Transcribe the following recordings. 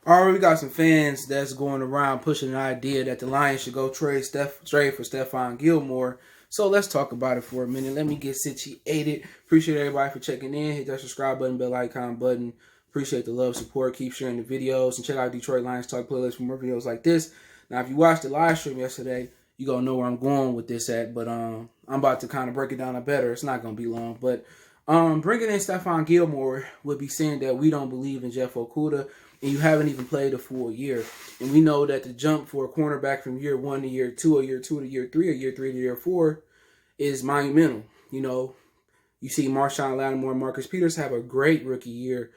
Already we got some fans that's going around pushing an idea that the Lions should go trade for Stephon Gilmore. So let's talk about it for a minute. Let me get situated. Appreciate everybody for checking in. Hit that subscribe button, bell icon button. Appreciate the love, support. Keep sharing the videos and check out Detroit Lions Talk playlist for more videos like this. Now, if you watched the live stream yesterday, you gonna know where I'm going with this at. But I'm about to kind of break it down a better. It's not gonna be long, but bringing in Stephon Gilmore would be saying that we don't believe in Jeff Okudah, and you haven't even played a full year. And we know that the jump for a cornerback from year 1 to year 2, or year 2 to year 3, or year 3 to year 4 is monumental. You know, you see Marshawn Lattimore and Marcus Peters have a great rookie year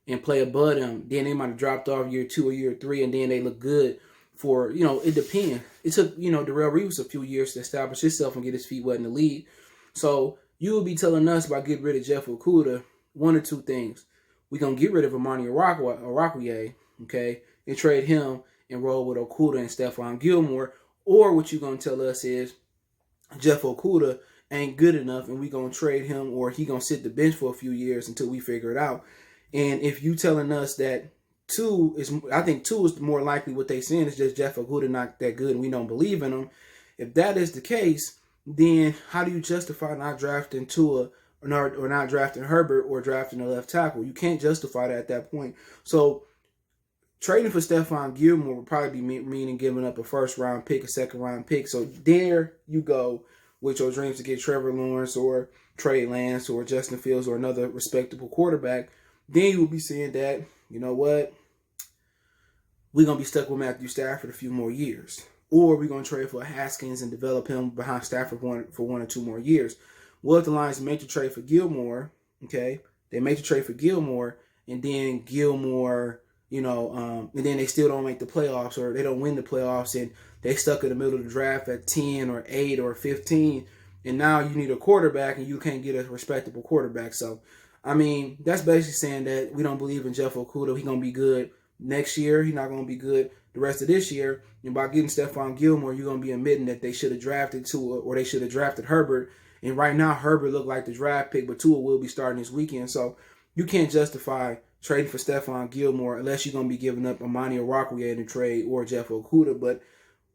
and play above them. Then they might have dropped off year 2 or year 3, and then they look good for, it depends. It took, Darrell Reeves a few years to establish himself and get his feet wet in the league. So you will be telling us by getting rid of Jeff Okudah, one or two things. We're going to get rid of Amani Oruwariye, okay, and trade him and roll with Okudah and Stephon Gilmore. Or what you're going to tell us is Jeff Okudah ain't good enough and we're going to trade him, or he going to sit the bench for a few years until we figure it out. And if you telling us that I think two is more likely what they saying is just Jeff Okudah not that good and we don't believe in him. If that is the case, then how do you justify not drafting Tua or not drafting Herbert or drafting a left tackle? You can't justify that at that point. So trading for Stephon Gilmore would probably be meaning giving up a first-round pick, a second-round pick. So there you go with your dreams to get Trevor Lawrence or Trey Lance or Justin Fields or another respectable quarterback. Then you will be saying that, you know what, we're going to be stuck with Matthew Stafford a few more years. Or we're going to trade for Haskins and develop him behind Stafford for 1 or 2 more years. Well, if the Lions make the trade for Gilmore, okay, they make the trade for Gilmore, and then Gilmore, and then they still don't make the playoffs, or they don't win the playoffs, and they stuck in the middle of the draft at 10 or 8 or 15, and now you need a quarterback, and you can't get a respectable quarterback. So, I mean, that's basically saying that we don't believe in Jeff Okudah. He's going to be good next year. He's not going to be good the rest of this year. And by getting Stephon Gilmore, you're going to be admitting that they should have drafted Tua, or they should have drafted Herbert. And right now, Herbert looked like the draft pick, but Tua will be starting this weekend. So you can't justify trading for Stephon Gilmore unless you're going to be giving up Amani Oruwariye in the trade or Jeff Okudah. But,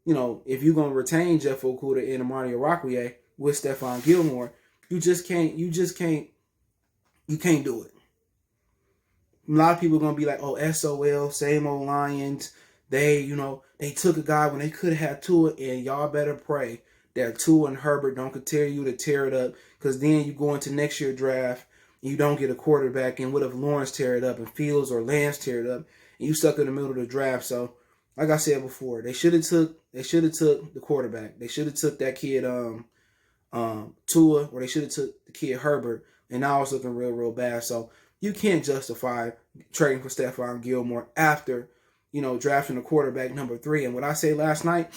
if you're going to retain Jeff Okudah and Amani Oruwariye with Stephon Gilmore, you can't do it. A lot of people are going to be like, oh, SOL, same old Lions. They took a guy when they could have had Tua, and y'all better pray that Tua and Herbert don't continue to tear it up, because then you go into next year's draft and you don't get a quarterback, and what if Lawrence tear it up and Fields or Lance tear it up and you stuck in the middle of the draft? So, like I said before, they should have took the quarterback. They should have took that kid Tua, or they should have took the kid Herbert, and now it's looking real, real bad. So you can't justify trading for Stephon Gilmore after drafting a quarterback number 3. And what I said last night,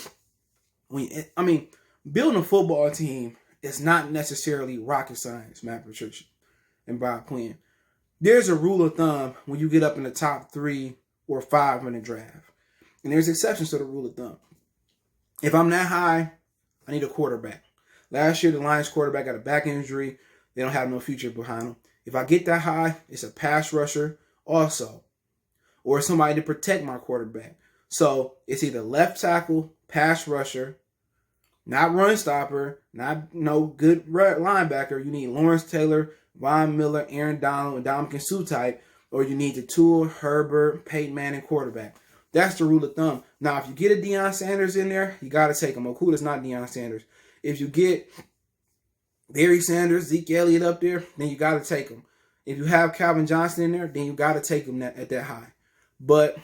building a football team is not necessarily rocket science, Matt Patricia and Bob Quinn. There's a rule of thumb when you get up in the top 3 or 5 in the draft. And there's exceptions to the rule of thumb. If I'm that high, I need a quarterback. Last year, the Lions quarterback got a back injury. They don't have no future behind them. If I get that high, it's a pass rusher also, or somebody to protect my quarterback. So it's either left tackle, pass rusher, not run stopper, not no good linebacker. You need Lawrence Taylor, Von Miller, Aaron Donald, and Dominican Sue type, or you need the Tua, Herbert, Peyton Manning quarterback. That's the rule of thumb. Now, if you get a Deion Sanders in there, you got to take him. Okudah's not Deion Sanders. If you get Barry Sanders, Zeke Elliott up there, then you got to take him. If you have Calvin Johnson in there, then you got to take him at that high. But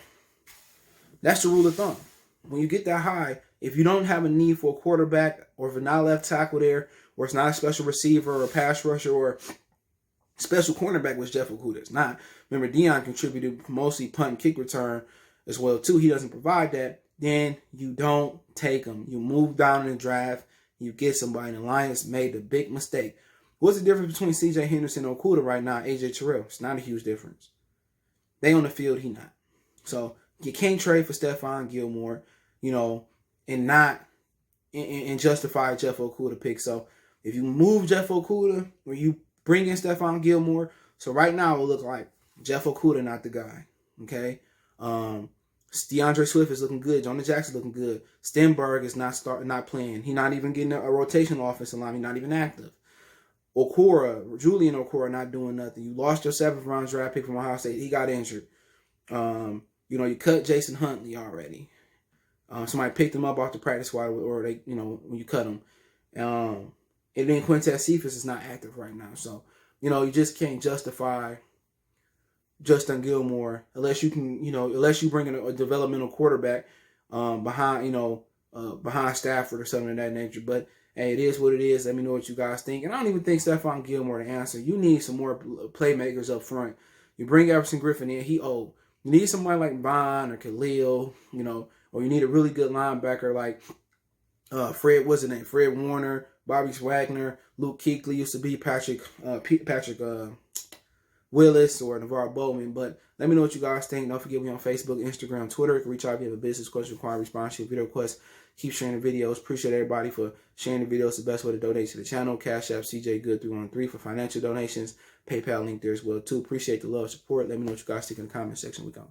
that's the rule of thumb. When you get that high, if you don't have a need for a quarterback, or if it's not a left tackle there, or it's not a special receiver or a pass rusher or special cornerback, which Jeff Okudah is not. Remember, Deion contributed mostly punt and kick return as well too. He doesn't provide that. Then you don't take him. You move down in the draft. You get somebody. And the Lions made the big mistake. What's the difference between C.J. Henderson and Okudah right now? A.J. Terrell. It's not a huge difference. They on the field. He not. So you can't trade for Stephon Gilmore, and justify a Jeff Okudah pick. So if you move Jeff Okudah, or you bring in Stephon Gilmore, so right now it will look like Jeff Okudah not the guy. Okay. DeAndre Swift is looking good. Jonah Jackson looking good. Stenberg is not playing. He's not even getting a rotational offensive line. He's not even active. Julian Okora not doing nothing. You lost your 7th round draft pick from Ohio State. He got injured. You cut Jason Huntley already. Somebody picked him up off the practice squad, or they, when you cut him. And then Quintez Cephas is not active right now. So, you just can't justify Justin Gilmore unless you can, unless you bring in a developmental quarterback behind Stafford or something of that nature. But hey, it is what it is. Let me know what you guys think. And I don't even think Stephon Gilmore the answer. You need some more playmakers up front. You bring Everson Griffin in, he old. You need somebody like Vaughn or Khalil, or you need a really good linebacker like Fred Warner, Bobby Wagner, Luke Kuechly used to be Patrick Willis or Navarro Bowman. But let me know what you guys think. Don't forget me on Facebook, Instagram, Twitter. You can reach out if you have a business question, require response to your video request. Keep sharing the videos. Appreciate everybody for sharing the videos. The best way to donate to the channel. Cash App CJ Good 313 for financial donations. PayPal link there as well too. Appreciate the love, support. Let me know what you guys think in the comment section. We go.